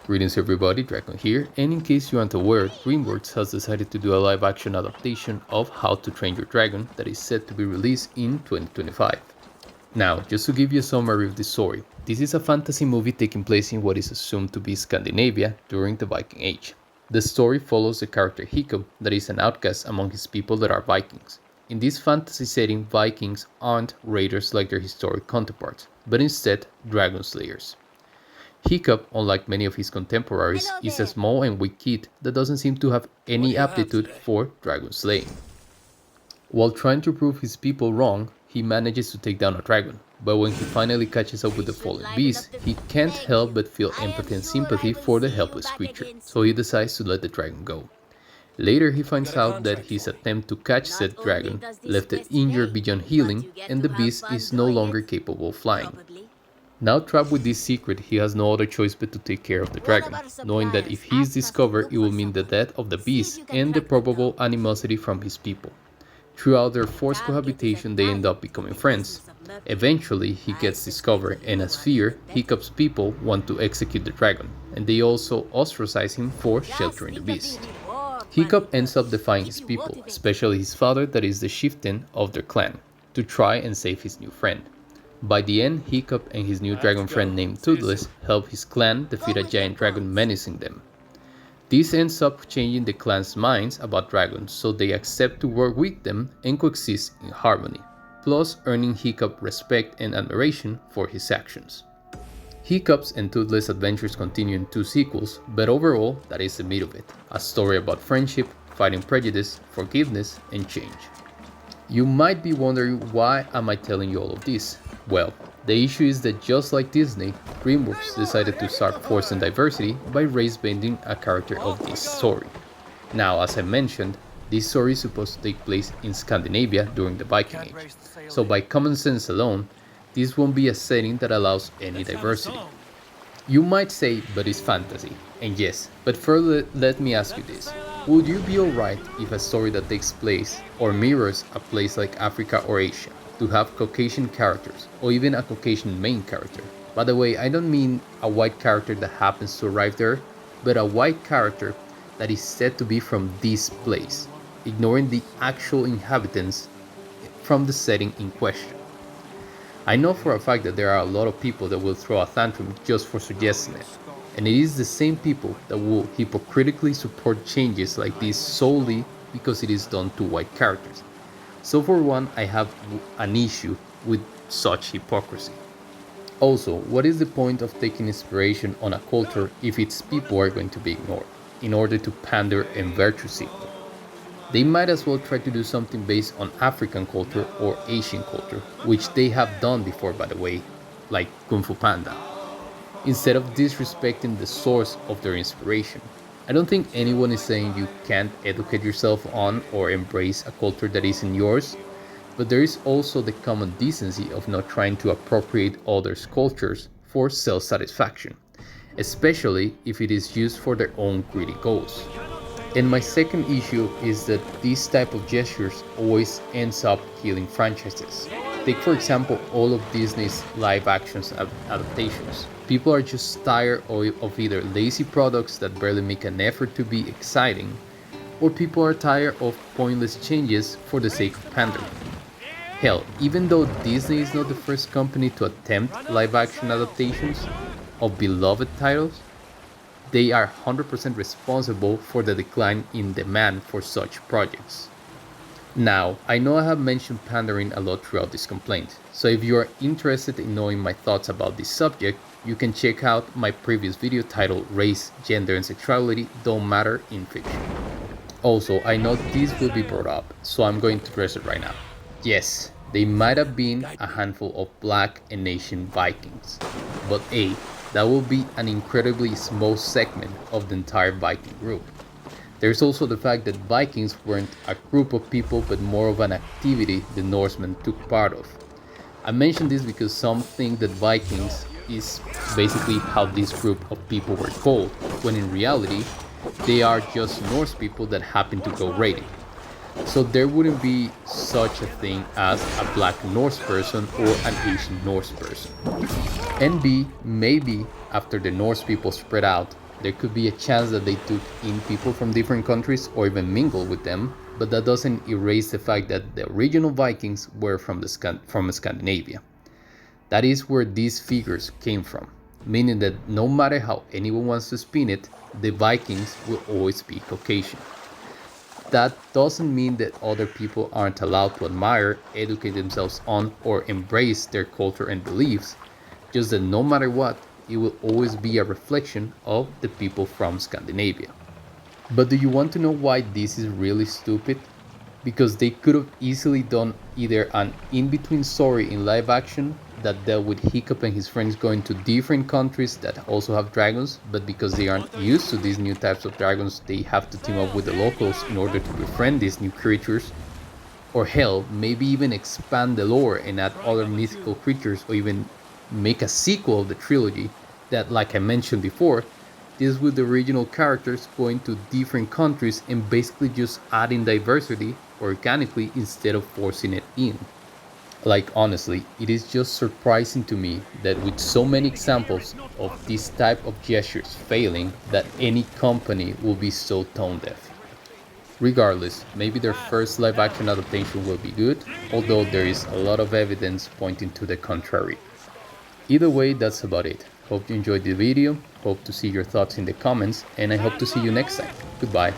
Greetings everybody, Dragon here, and in case you aren't aware, DreamWorks has decided to do a live-action adaptation of How to Train Your Dragon that is set to be released in 2025. Now, just to give you a summary of the story, this is a fantasy movie taking place in what is assumed to be Scandinavia during the Viking Age. The story follows the character Hiccup, that is an outcast among his people that are Vikings. In this fantasy setting, Vikings aren't raiders like their historic counterparts, but instead dragon slayers. Hiccup, unlike many of his contemporaries, is a small and weak kid that doesn't seem to have any aptitude for dragon slaying. While trying to prove his people wrong, he manages to take down a dragon, but when he finally catches up with the fallen beast, he can't help but feel empathy and sympathy for the helpless creature, so he decides to let the dragon go. Later he finds out that his attempt to catch said dragon left it injured beyond healing, and the beast is no longer capable of flying. Now trapped with this secret, he has no other choice but to take care of the dragon, knowing that if he is discovered, it will mean the death of the beast and the probable animosity from his people. Throughout their forced cohabitation, they end up becoming friends. Eventually, he gets discovered, and as fear, Hiccup's people want to execute the dragon, and they also ostracize him for sheltering the beast. Hiccup ends up defying his people, especially his father that is the chieftain of their clan, to try and save his new friend. By the end, Hiccup and his new dragon friend named Toothless help his clan defeat a giant dragon menacing them. This ends up changing the clan's minds about dragons, so they accept to work with them and coexist in harmony, plus earning Hiccup respect and admiration for his actions. Hiccup's and Toothless adventures continue in 2 sequels, but overall, that is the meat of it, a story about friendship, fighting prejudice, forgiveness, and change. You might be wondering, why am I telling you all of this? Well, the issue is that just like Disney, DreamWorks decided to start forcing diversity by race-bending a character of this story. Now, as I mentioned, this story is supposed to take place in Scandinavia during the Viking Age, so by common sense alone, this won't be a setting that allows any diversity. You might say, but it's fantasy, and yes, but further let me ask you this. Would you be alright if a story that takes place or mirrors a place like Africa or Asia to have Caucasian characters or even a Caucasian main character? By the way, I don't mean a white character that happens to arrive there, but a white character that is said to be from this place, ignoring the actual inhabitants from the setting in question. I know for a fact that there are a lot of people that will throw a tantrum just for suggesting it, and it is the same people that will hypocritically support changes like this solely because it is done to white characters. So for one, I have an issue with such hypocrisy. Also, what is the point of taking inspiration on a culture if its people are going to be ignored, in order to pander and virtue signal? They might as well try to do something based on African culture or Asian culture, which they have done before by the way, like Kung Fu Panda, instead of disrespecting the source of their inspiration. I don't think anyone is saying you can't educate yourself on or embrace a culture that isn't yours, but there is also the common decency of not trying to appropriate others' cultures for self-satisfaction, especially if it is used for their own greedy goals. And my second issue is that this type of gestures always ends up killing franchises. Take for example all of Disney's live action adaptations. People are just tired of either lazy products that barely make an effort to be exciting, or people are tired of pointless changes for the sake of pandering. Hell, even though Disney is not the first company to attempt live action adaptations of beloved titles, they are 100% responsible for the decline in demand for such projects. Now, I know I have mentioned pandering a lot throughout this complaint, so if you are interested in knowing my thoughts about this subject, you can check out my previous video titled Race, Gender and Sexuality Don't Matter in Fiction. Also, I know this will be brought up, so I'm going to address it right now. Yes, they might have been a handful of Black and Asian Vikings, but that will be an incredibly small segment of the entire Viking group. There's also the fact that Vikings weren't a group of people but more of an activity the Norsemen took part of. I mention this because some think that Vikings is basically how this group of people were called, when in reality they are just Norse people that happen to go raiding. So there wouldn't be such a thing as a Black Norse person or an Asian Norse person. And B, maybe after the Norse people spread out, There could be a chance that they took in people from different countries or even mingled with them, but that doesn't erase the fact that the original Vikings were from Scandinavia. That is where these figures came from, meaning that no matter how anyone wants to spin it, the Vikings will always be Caucasian. That doesn't mean that other people aren't allowed to admire, educate themselves on, or embrace their culture and beliefs, just that no matter what, it will always be a reflection of the people from Scandinavia. But do you want to know why this is really stupid? Because they could have easily done either an in between story in live action that dealt with Hiccup and his friends going to different countries that also have dragons, but because they aren't used to these new types of dragons, they have to team up with the locals in order to befriend these new creatures. Or hell, maybe even expand the lore and add other mythical creatures, or even make a sequel of the trilogy that, like I mentioned before, deals with the original characters going to different countries and basically just adding diversity organically instead of forcing it in. Like honestly, it is just surprising to me that with so many examples of this type of gestures failing, that any company will be so tone deaf. Regardless, maybe their first live action adaptation will be good, although there is a lot of evidence pointing to the contrary. Either way, that's about it. Hope you enjoyed the video, hope to see your thoughts in the comments, and I hope to see you next time. Goodbye.